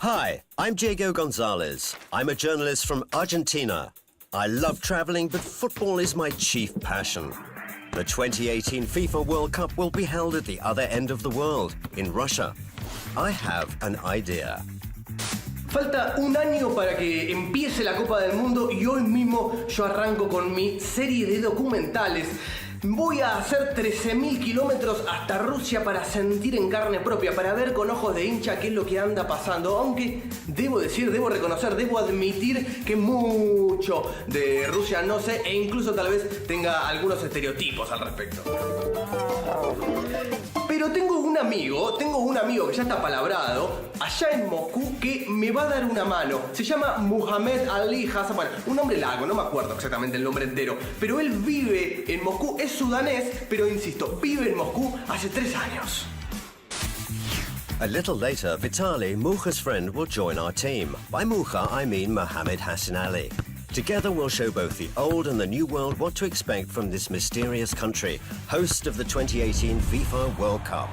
Hi, I'm Diego Gonzalez. I'm a journalist from Argentina. I love traveling, but football is my chief passion. The 2018 FIFA World Cup will be held at the other end of the world, in Russia. I have an idea. Falta un año para que empiece la Copa del Mundo y hoy mismo yo arranco con mi serie de documentales. Voy a hacer 13.000 kilómetros hasta Rusia para sentir en carne propia, para ver con ojos de hincha qué es lo que anda pasando. Aunque debo reconocer, debo admitir que mucho de Rusia no sé e incluso tal vez tenga algunos estereotipos al respecto. Pero tengo un amigo que ya está palabrado allá en Moscú que me va a dar una mano. Se llama Muhammad Ali Hassan. Bueno, un nombre largo, no me acuerdo exactamente el nombre entero. Pero él vive en Moscú, es sudanés, pero insisto, vive en Moscú hace 3 años. A little later, Vitaly, Mucha's friend, will join our team. By Mucha, I mean Mohammed Hassan Ali. Together we'll show both the old and the new world what to expect from this mysterious country, host of the 2018 FIFA World Cup.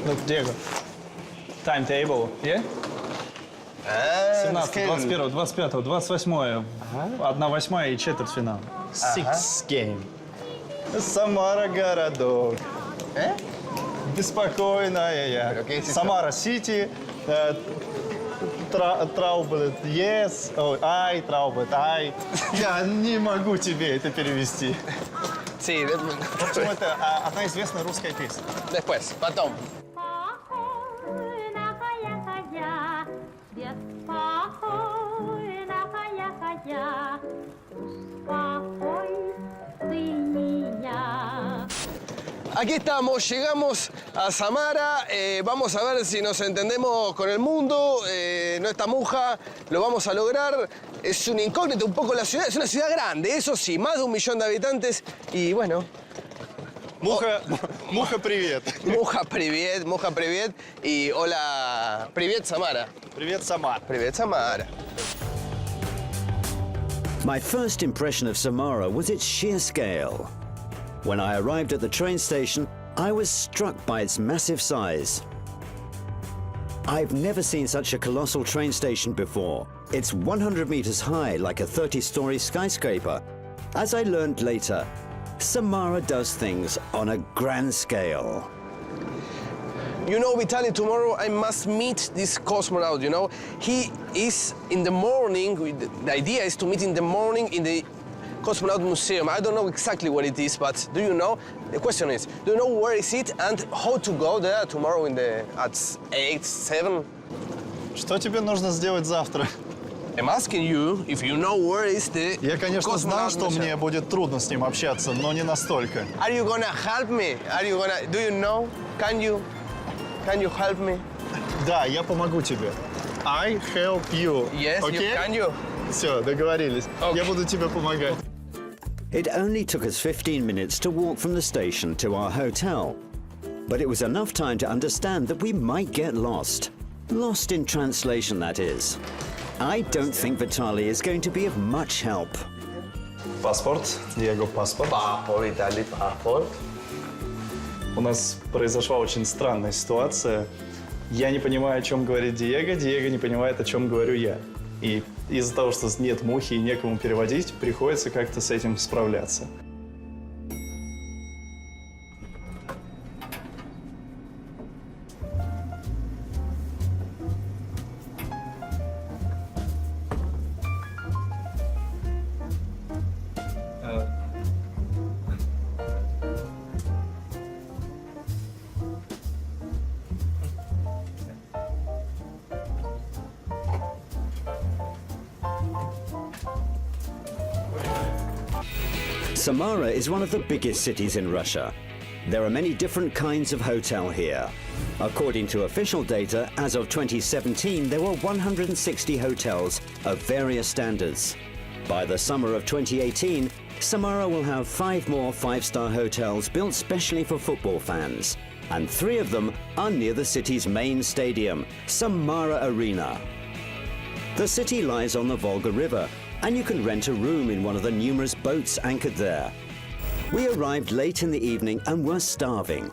Look, Diego, timetable, yeah? 17, 21, 25, 28, 1/8 и четвертьфинал. Six game. Самара городок. Беспокойная я. Самара Сити. Траублет, yes. Ай, траублет, ай. Я не могу тебе это перевести. Sí, В общем, это одна известная русская песня. después, потом. Aquí estamos, llegamos a Samara, vamos a ver si nos entendemos con el mundo, no está Muja, lo vamos a lograr. Es un incógnito un poco la ciudad, es una ciudad grande, eso sí, más de 1 millón de habitantes y bueno. Muха, привет. Muja, привет y hola, привет Samara. Привет, Самара. Привет Samara. My first impression of Samara was its sheer scale. When I arrived at the train station, I was struck by its massive size. I've never seen such a colossal train station before. It's 100 meters high, like a 30-story skyscraper. As I learned later, Samara does things on a grand scale. You know, Vitaly, tomorrow I must meet this cosmonaut, you know. He is in the morning, the idea is to meet in the morning in the Cosmonaut Museum. I don't know exactly what it is, but do you know? The question is, do you know where is it and how to go there tomorrow at 8, 7? Что тебе нужно сделать завтра? I'm asking you if you know where is the Я, конечно, знаю, что Museum. мне будет трудно с ним общаться, но не настолько. Are you gonna help me? Do you know? Can you help me? Да, я помогу тебе. I help you. Yes, Okay? can you? Все, договорились. Okay. Я буду тебе помогать. It only took us 15 minutes to walk from the station to our hotel. But it was enough time to understand that we might get lost. Lost in translation, that is. I don't think Vitaly is going to be of much help. Паспорт. Диего, паспорт. Passport, Italy, passport. У нас произошла очень странная ситуация. Я не понимаю, о чем говорит Диего, Диего не понимает, о чем говорю я. И из-за того, что нет Мухи и некому переводить, приходится как-то с этим справляться. Samara is one of the biggest cities in Russia. There are many different kinds of hotel here. According to official data, as of 2017, there were 160 hotels of various standards. By the summer of 2018, Samara will have 5 more 5-star hotels built specially for football fans. and 3 of them are near the city's main stadium, Samara Arena. The city lies on the Volga River, and you can rent a room in one of the numerous boats anchored there. We arrived late in the evening and were starving.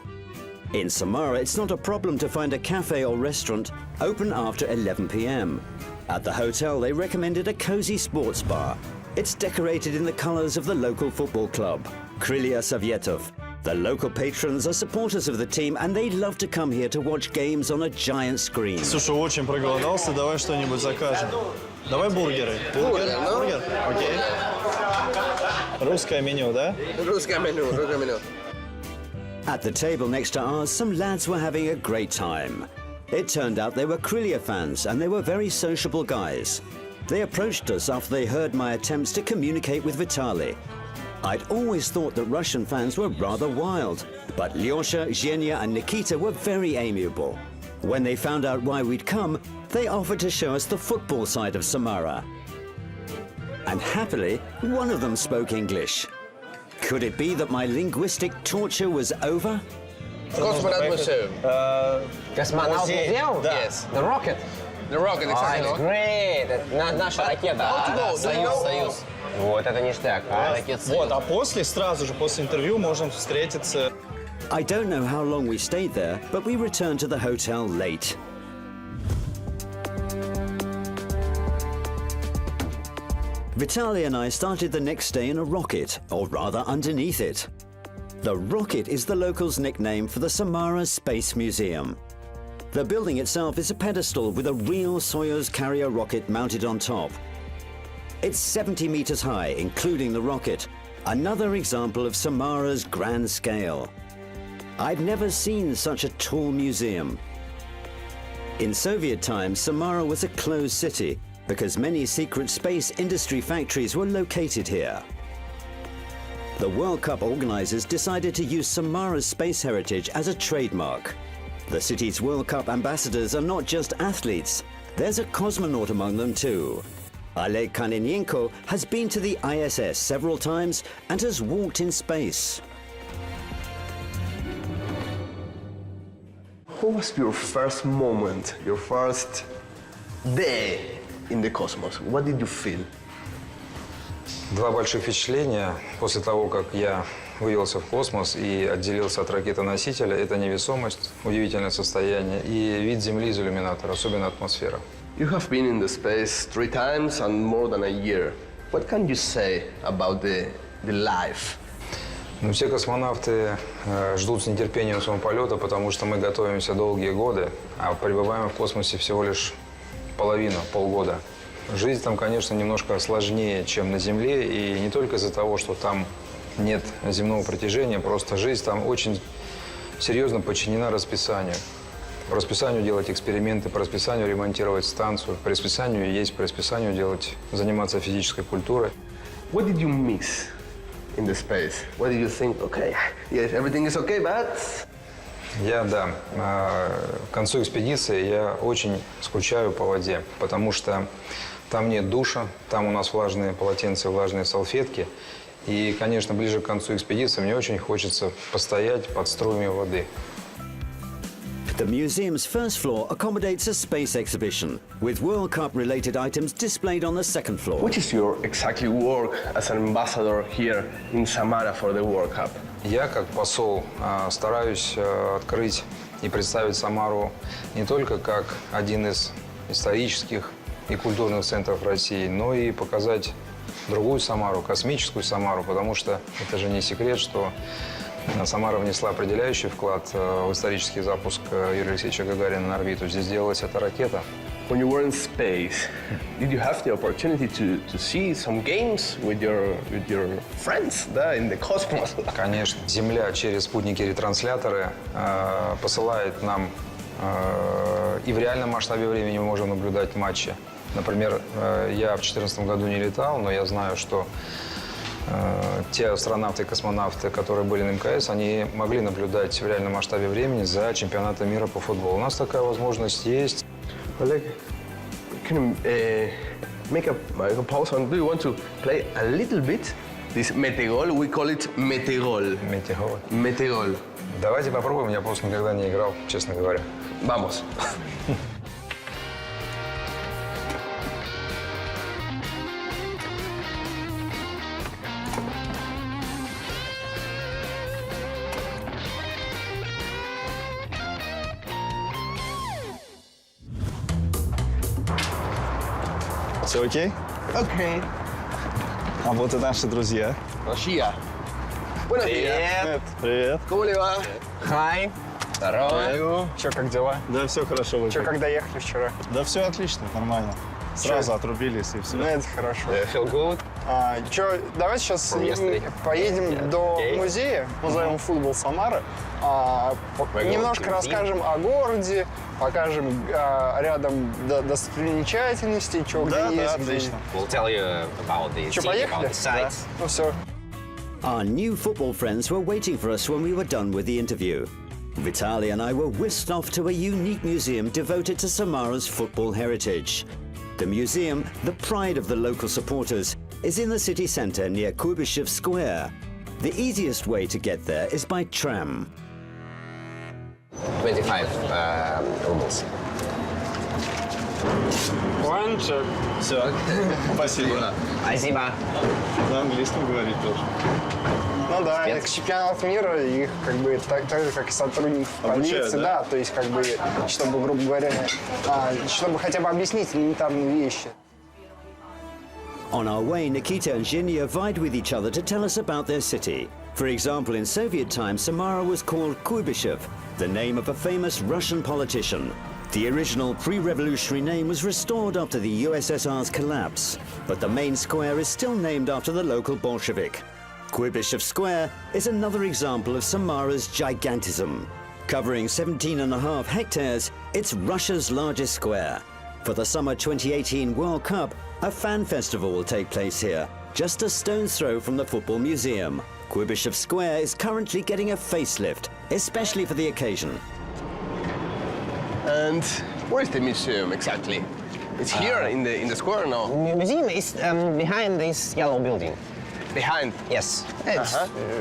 In Samara, it's not a problem to find a cafe or restaurant open after 11 p.m. At the hotel, they recommended a cozy sports bar. It's decorated in the colors of the local football club, Krylia Sovetov. The local patrons are supporters of the team, and they love to come here to watch games on a giant screen. Слушай, очень проголодался, давай что-нибудь закажем. Давай бургеры. Бургер? Окей. Русское меню, да? Русское меню. At the table next to ours, some lads were having a great time. It turned out they were Krylia fans, and they were very sociable guys. They approached us after they heard my attempts to communicate with Vitaly. I'd always thought that Russian fans were rather wild, but Lyosha, Zhenya and Nikita were very amiable. When they found out why we'd come, they offered to show us the football side of Samara. And happily, one of them spoke English. Could it be that my linguistic torture was over? Cosmonaut Museum. Космонавт Museum? Yes. The rocket? The rocket, Oh, exactly. it's great. Это наша ракета. How to go? Do you know? Вот это ништяк. Вот, а после, сразу же после интервью можем встретиться. I don't know how long we stayed there, but we returned to the hotel late. Vitaly and I started the next day in a rocket, or rather underneath it. The rocket is the locals' nickname for the Samara Space Museum. The building itself is a pedestal with a real Soyuz carrier rocket mounted on top. It's 70 meters high, including the rocket, another example of Samara's grand scale. I've never seen such a tall museum. In Soviet times, Samara was a closed city because many secret space industry factories were located here. The World Cup organizers decided to use Samara's space heritage as a trademark. The city's World Cup ambassadors are not just athletes, there's a cosmonaut among them too. Oleg Kanenenko has been to the ISS several times and has walked in space. What was your first moment, your first day in the cosmos? What did you feel? Два больших впечатления после того, как я вывелся в космос и отделился от ракеты-носителя. Это невесомость, удивительное состояние, и вид Земли из иллюминатора, особенно атмосфера. You have been in the space 3 times and more than a year. What can you say about the life? Ну, все космонавты ждут с нетерпением своего полета, потому что мы готовимся долгие годы, а пребываем в космосе всего лишь полгода. Жизнь там, конечно, немножко сложнее, чем на Земле, и не только из-за того, что там нет земного притяжения, просто жизнь там очень серьезно подчинена расписанию. По расписанию делать эксперименты, по расписанию ремонтировать станцию, по расписанию есть, по расписанию заниматься физической культурой. What did you miss in the space? What did you think? Okay, yes, everything is okay, but... К концу экспедиции я очень скучаю по воде, потому что там нет душа, там у нас влажные полотенца, влажные салфетки. И, конечно, ближе к концу экспедиции мне очень хочется постоять под струями воды. The museum's first floor accommodates a space exhibition, with World Cup-related items displayed on the second floor. What is your exactly work as an ambassador here in Samara for the World Cup? Я, как посол, стараюсь открыть и представить Самару не только как один из исторических и культурных центров России, но и показать другую Самару, космическую Самару, потому что это же не секрет, что Самара внесла определяющий вклад в исторический запуск Юрия Алексеевича Гагарина на орбиту. Здесь делалась эта ракета. When you were in space, did you have the opportunity to see some games with your friends in the cosmos? Конечно. Земля через спутники-ретрансляторы посылает нам и в реальном масштабе времени мы можем наблюдать матчи. Например, я в 2014 году не летал, но я знаю, что те астронавты и космонавты, которые были на МКС, они могли наблюдать в реальном масштабе времени за чемпионатом мира по футболу. У нас такая возможность есть. Oleg, can you make a pause? Do you want to play a little bit this metegol? We call it metegol. Метеоры. Metegol. Давайте попробуем, я просто никогда не играл, честно говоря. Vamos. Все окей? Okay. А вот и наши друзья. Россия. Buenos días. Привет. ¿Cómo le va? Hi. Здорово. Че, как дела? Да, все хорошо. Вы Че, как? как доехали вчера? Да все отлично, нормально. Сразу отрубились и все. Ну, это хорошо. Feel good? Че, давай сейчас yesterday. поедем до Okay. музея, назовем футбол Самары. going Немножко to расскажем о городе, покажем рядом достопримечательности, что Да, где да, есть. отлично. We'll tell you about the Че, city, поехали? about the sites. Ну все. Our new football friends were waiting for us when we were done with the interview. Vitaly and I were whisked off to a unique museum devoted to Samara's football heritage. The museum, the pride of the local supporters, is in the city centre near Kuybyshev Square. The easiest way to get there is by tram. 25 rubles. One, two. Все. Спасибо. Спасибо. На английском говорить тоже. Ну да, Спец. это чемпионат мира, их как бы так же, как и сотрудников Обучают, полиции, да? да, то есть как бы, чтобы, грубо говоря, чтобы хотя бы объяснить элементарные вещи. On our way, Nikita and Zhenya vied with each other to tell us about their city. For example, in Soviet times, Samara was called Kuybyshev, the name of a famous Russian politician. The original pre-revolutionary name was restored after the USSR's collapse, but the main square is still named after the local Bolshevik. Kuybyshev Square is another example of Samara's gigantism. Covering 17.5 hectares, it's Russia's largest square. For the summer 2018 World Cup, a fan festival will take place here, just a stone's throw from the football museum. Kuybyshev Square is currently getting a facelift, especially for the occasion. And where is the museum exactly? It's here in the square now. Museum is behind this yellow building. Behind. Yes, it's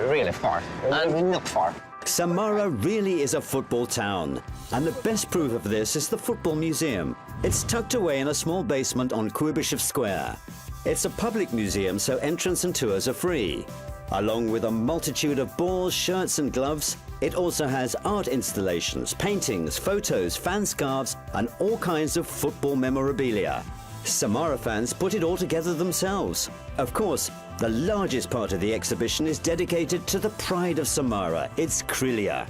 really far. Not far. Samara really is a football town, and the best proof of this is the football museum. It's tucked away in a small basement on Kuybyshev Square. It's a public museum, so entrance and tours are free. Along with a multitude of balls, shirts and gloves, it also has art installations, paintings, photos, fan scarves and all kinds of football memorabilia. Samara fans put it all together themselves. Of course, the largest part of the exhibition is dedicated to the pride of Samara, its Krylia.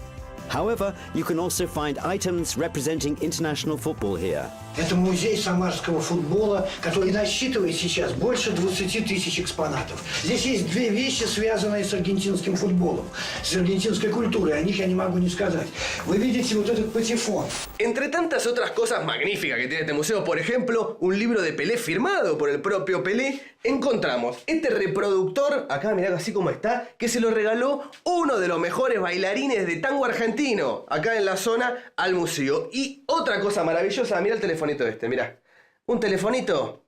However, you can also find items representing international football here. Это музей самарского футбола, который насчитывает сейчас больше 20 тысяч экспонатов. Здесь есть две вещи, связанные с аргентинским футболом, с аргентинской культурой. О них я не могу не сказать. Вы видите вот этот патефон. Entre tantas otras cosas magníficas que tiene este museo, por ejemplo, un libro de Pelé firmado por el propio Pelé, encontramos este reproductor, acá mirá así como está, que se lo regaló uno de los mejores bailarines de tango argentino, acá en la zona, al museo. Y otra cosa maravillosa, mirá el telefonito este, mirá. Un telefonito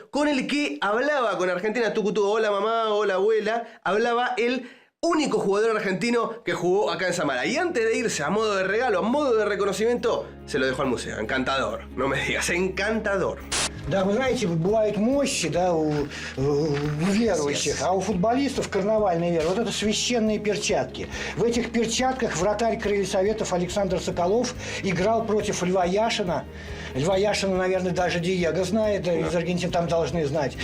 con el que hablaba con Argentina, tucutú, hola mamá, hola abuela, hablaba el único jugador argentino que jugó acá en Samara. Y antes de irse, a modo de regalo, a modo de reconocimiento, se lo dejó al museo. Encantador, no me digas, encantador. Да, вы знаете, бывают мощи, да, у верующих, а у футболистов карнавальная вера. Вот это священные перчатки. В этих перчатках вратарь Крылья Советов Александр Соколов играл против Льва Яшина. Льва Яшина, наверное, даже Диего знает, да, из Аргентины там должны знать.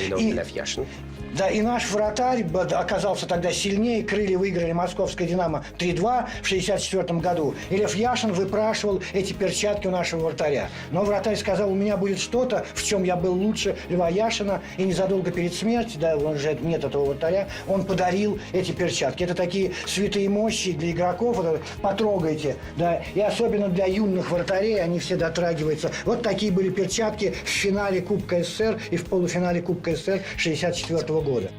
Да, и наш вратарь оказался тогда сильнее. Крылья выиграли московское «Динамо» 3-2 в 1964 году. И Лев Яшин выпрашивал эти перчатки у нашего вратаря. Но вратарь сказал, у меня будет что-то, в чем я был лучше Льва Яшина. И незадолго перед смертью, да, он же нет этого вратаря, он подарил эти перчатки. Это такие святые мощи для игроков. Вот, потрогайте, да. И особенно для юных вратарей они все дотрагиваются. Вот такие были перчатки в финале Кубка СССР и в полуфинале Кубка СССР 1964 года.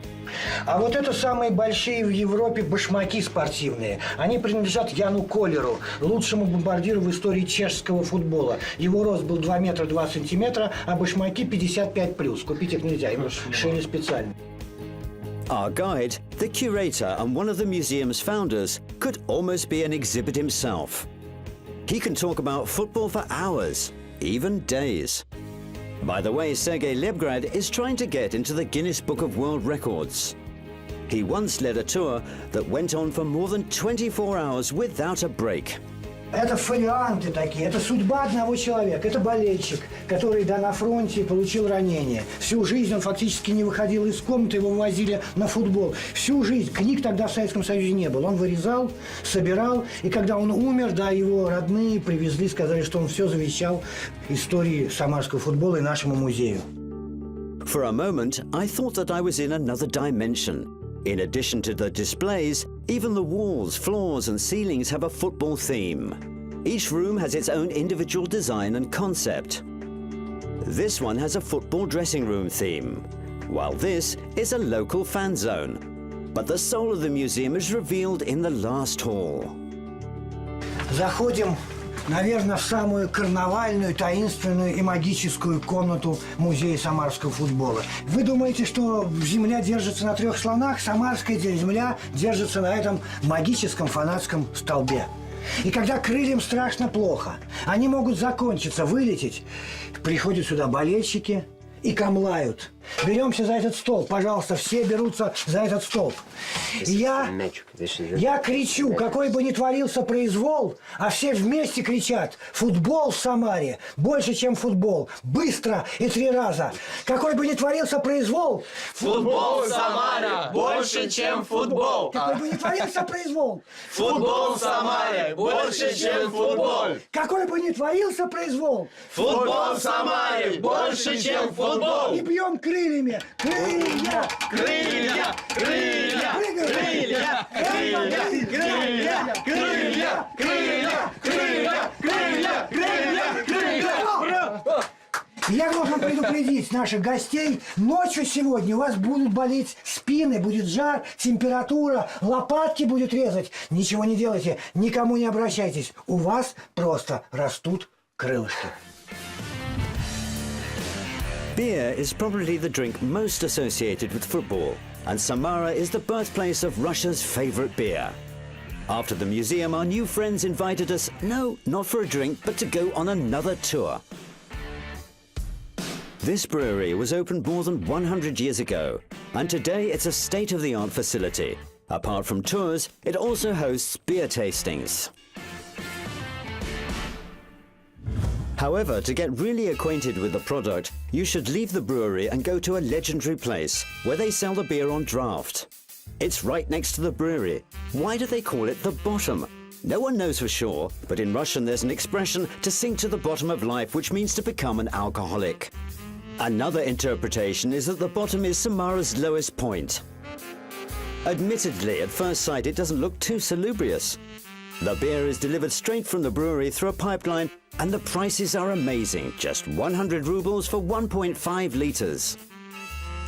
А вот это самые большие в Европе башмаки спортивные. Они принадлежат Яну Колеру, лучшему бомбардиру в истории чешского футбола. Его рост был 2 метра 2 сантиметра, а башмаки 55+. Купить их нельзя, им шили специально. Our guide, the curator and one of the museum's founders, could almost be an exhibit himself. He can talk about football for hours, even days. By the way, Sergei Lebgrad is trying to get into the Guinness Book of World Records. He once led a tour that went on for more than 24 hours without a break. Это фолианты такие, это судьба одного человека. Это болельщик, который на фронте получил ранение. Всю жизнь он фактически не выходил из комнаты, его вывозили на футбол. Всю жизнь. Книг тогда в Советском Союзе не было. Он вырезал, собирал, и когда он умер, да, его родные привезли, сказали, что он все завещал истории самарского футбола и нашему музею. For a moment, I thought that I was in another dimension. In addition to the displays, even the walls, floors and ceilings have a football theme. Each room has its own individual design and concept. This one has a football dressing room theme, while this is a local fan zone. But the soul of the museum is revealed in the last hall. Заходим, наверное, в самую карнавальную, таинственную и магическую комнату музея самарского футбола. Вы думаете, что земля держится на 3 слонах? Самарская земля держится на этом магическом фанатском столбе. И когда крыльям страшно плохо, они могут закончиться, вылететь. Приходят сюда болельщики и камлают. Беремся за этот столб, пожалуйста, все берутся за этот столб. И я кричу, какой бы ни творился произвол, а все вместе кричат: футбол в Самаре больше, чем футбол. Быстро и 3 раза. Какой бы ни творился произвол, Футбол в Самаре больше, чем футбол. какой бы ни творился произвол, Футбол в Самаре больше, чем футбол. какой бы ни творился произвол, Футбол в Самаре больше, чем футбол. и бьем крыльями. Крылья! Крылья, крылья, крылья, крылья, крылья, крылья, крылья, крылья, крылья, крылья, крылья. Я должен предупредить наших гостей, ночью сегодня у вас будут болеть спины, будет жар, температура, лопатки будет резать. Ничего не делайте, никому не обращайтесь. У вас просто растут крылышки. Beer is probably the drink most associated with football, and Samara is the birthplace of Russia's favorite beer. After the museum, our new friends invited us, no, not for a drink, but to go on another tour. This brewery was opened more than 100 years ago, and today it's a state-of-the-art facility. Apart from tours, it also hosts beer tastings. However, to get really acquainted with the product, you should leave the brewery and go to a legendary place where they sell the beer on draft. It's right next to the brewery. Why do they call it the bottom? No one knows for sure, but in Russian there's an expression to sink to the bottom of life, which means to become an alcoholic. Another interpretation is that the bottom is Samara's lowest point. Admittedly, at first sight, it doesn't look too salubrious. The beer is delivered straight from the brewery through a pipeline, and the prices are amazing, just 100 rubles for 1.5 litres.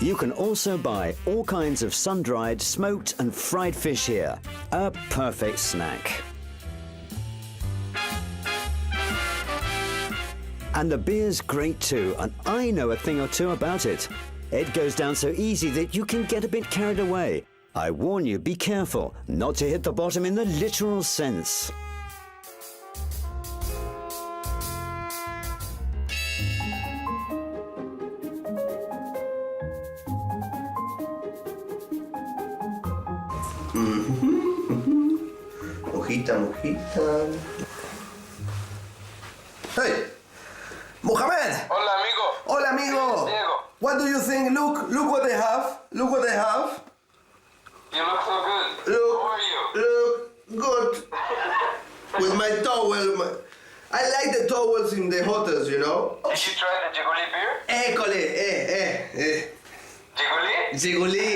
You can also buy all kinds of sun-dried, smoked and fried fish here. A perfect snack. And the beer's great too, and I know a thing or two about it. It goes down so easy that you can get a bit carried away. I warn you, be careful not to hit the bottom in the literal sense. Mojita. Hey, Mohamed. Hola, amigo. Hola, amigo. Diego. What do you think? Look what they have. Look what they have. You look so good. Look. How are you? Look good. With my towel. I like the towels in the hotels, you know. Did you try the Jiguli beer? École, Jiguli?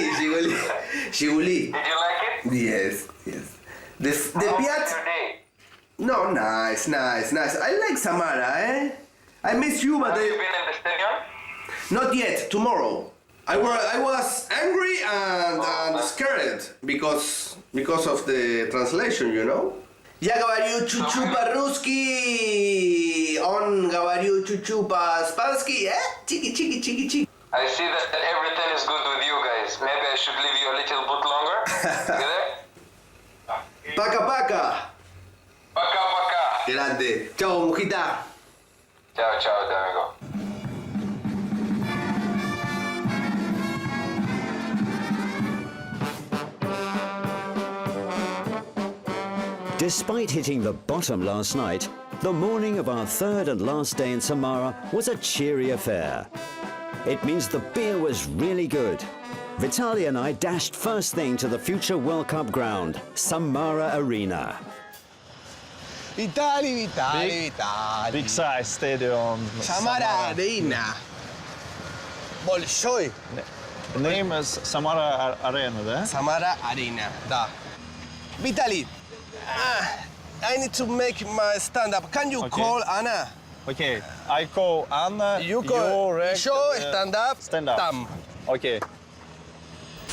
Jiguli. Did you like it? Yes. The How was Piat. your day? No, nice. I like Samara, I miss you, but Have you been in the stadium? not yet. Tomorrow. I was angry and scared because of the translation, you know. Я говорю чуть-чуть по-русски, он говорит чуть-чуть по-испански, Чики. I see that everything is good with you guys. Maybe I should leave you a little bit longer. You there? Paca, paca. Пока-пока. Grande. Chao, mujita. Chao, chao, amigo. Despite hitting the bottom last night, the morning of our third and last day in Samara was a cheery affair. It means the beer was really good. Vitaly and I dashed first thing to the future World Cup ground, Samara Arena. Vitaly. Big size stadium. Samara Arena. Большой. The name is Samara Arena, да? Samara Arena, да. Vitaly, I need to make my stand-up. Can you call Anna? Okay, I call Anna. You call show stand-up. Stand up. Tam. Okay.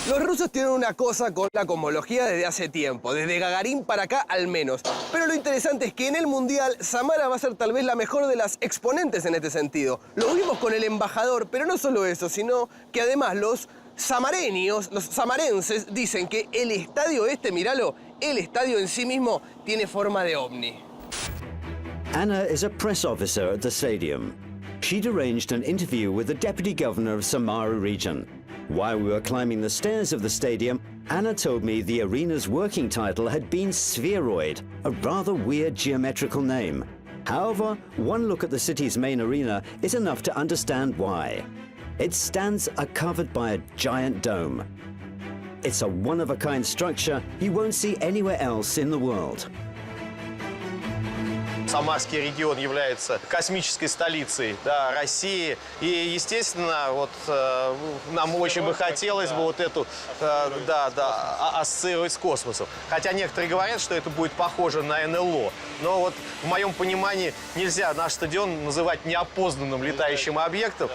Los rusos tienen una cosa con la cosmología desde hace tiempo, desde Gagarin para acá al menos. Pero lo interesante es que en el Mundial, Samara va a ser tal vez la mejor de las exponentes en este sentido. Lo vimos con el embajador, pero no solo eso, sino que además los samareños, los samarenses, dicen que el estadio este, míralo, el estadio en sí mismo tiene forma de ovni. Anna is a press officer at the stadium. She'd arranged an interview with the deputy governor of Samara region. While we were climbing the stairs of the stadium, Anna told me the arena's working title had been Spheroid, a rather weird geometrical name. However, one look at the city's main arena is enough to understand why. Its stands are covered by a giant dome. It's a one-of-a-kind structure you won't see anywhere else in the world. Самарский регион является космической столицей, да, России. И, естественно, вот, нам очень бы хотелось бы вот эту ассоциировать с космосом. Хотя некоторые говорят, что это будет похоже на НЛО. Но вот в моем понимании нельзя наш стадион называть неопознанным летающим объектом.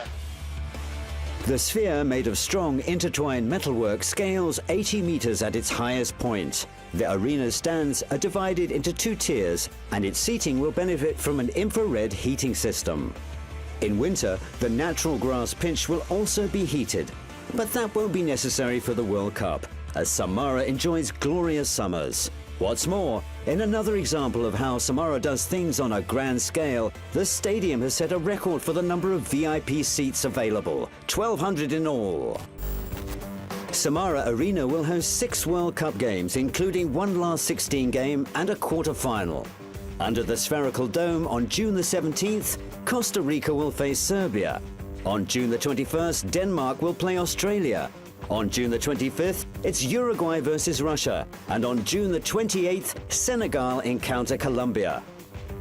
The sphere, made of strong intertwined metalwork, scales 80 meters at its highest point. The arena's stands are divided into two tiers, and its seating will benefit from an infrared heating system. In winter, the natural grass pitch will also be heated, but that won't be necessary for the World Cup, as Samara enjoys glorious summers. What's more, in another example of how Samara does things on a grand scale, the stadium has set a record for the number of VIP seats available, 1,200 in all. Samara Arena will host 6 World Cup games, including one last 16 game and a quarter-final. Under the spherical dome on June the 17th, Costa Rica will face Serbia. On June the 21st, Denmark will play Australia. On June the 25th, it's Uruguay versus Russia. And on June the 28th, Senegal encounter Colombia.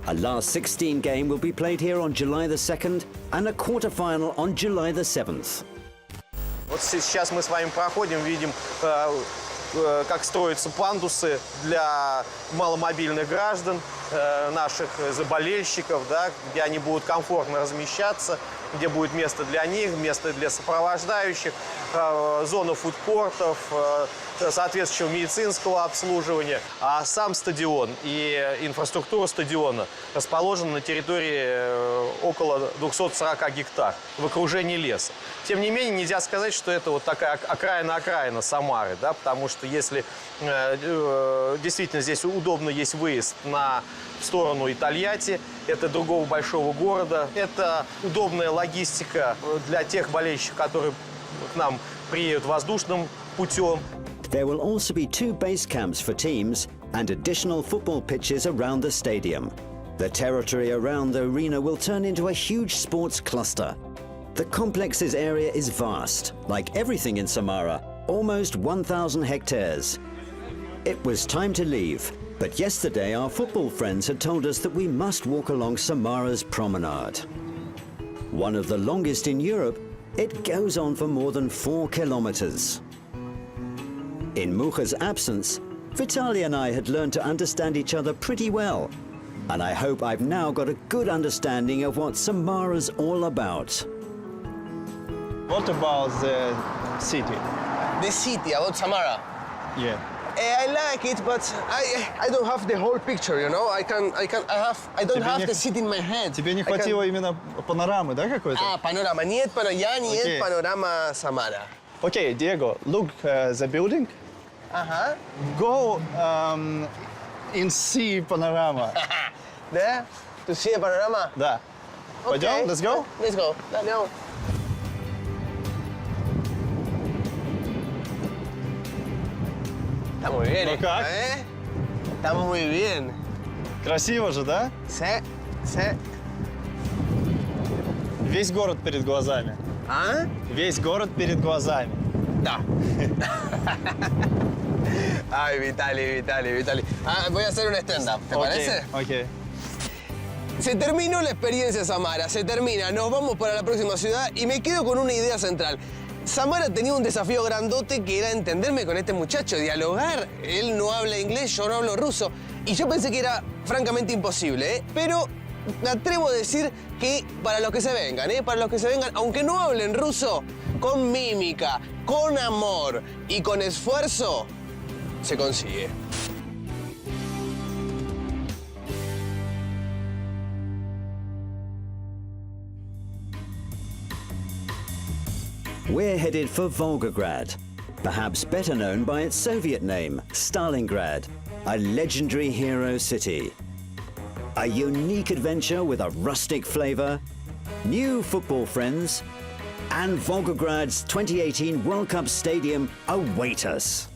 A last 16 game will be played here on July the 2nd and a quarter-final on July the 7th. Вот сейчас мы с вами проходим, видим, как строятся пандусы для маломобильных граждан, наших заболельщиков, да, где они будут комфортно размещаться, где будет место для них, место для сопровождающих, зона фудкортов, соответствующего медицинского обслуживания. А сам стадион и инфраструктура стадиона расположены на территории около 240 гектар в окружении леса. Тем не менее, нельзя сказать, что это вот такая окраина Самары, да, потому что если действительно здесь удобно есть выезд в сторону Тольятти, это другого большого города, это удобная логистика для тех болельщиков, которые к нам приедут воздушным путем. There will also be 2 base camps for teams and additional football pitches around the stadium. The territory around the arena will turn into a huge sports cluster. The complex's area is vast, like everything in Samara, almost 1,000 hectares. It was time to leave, but yesterday our football friends had told us that we must walk along Samara's promenade. One of the longest in Europe, it goes on for more than 4 kilometers. In Mucha's absence, Vitaly and I had learned to understand each other pretty well, and I hope I've now got a good understanding of what Samara's all about. What about the city? The city, about Samara. Yeah. I like it, but I don't have the whole picture, you know. I don't have the city in my head. Тебе не хватило именно панорамы, да, какой-то? Panorama. Нет panorama Samara. Okay, Diego, look the building. Uh-huh. Go in sea panorama. ¿De? ¿Tu sí de panorama? Да. Пойдем? Let's go? Let's go. Dale, vamos. Está muy bien, Ну как? ¿eh? Está muy bien. Красиво же, да? Sí, sí. Весь город перед глазами. ¿Ah? Весь город перед глазами. Da. Ay, Vitali. Voy a hacer un stand-up, ¿te parece? Окей. Se terminó la experiencia Samara, se termina. Nos vamos para la próxima ciudad y me quedo con una idea central. Samara tenía un desafío grandote que era entenderme con este muchacho, dialogar. Él no habla inglés, yo no hablo ruso. Y yo pensé que era francamente imposible, ¿eh? Pero me atrevo a decir que para los que se vengan, para los que se vengan, aunque no hablen ruso, con mímica, con amor y con esfuerzo, se consigue. We're headed for Volgograd, perhaps better known by its Soviet name, Stalingrad, a legendary hero city. A unique adventure with a rustic flavor, new football friends, and Volgograd's 2018 World Cup stadium await us.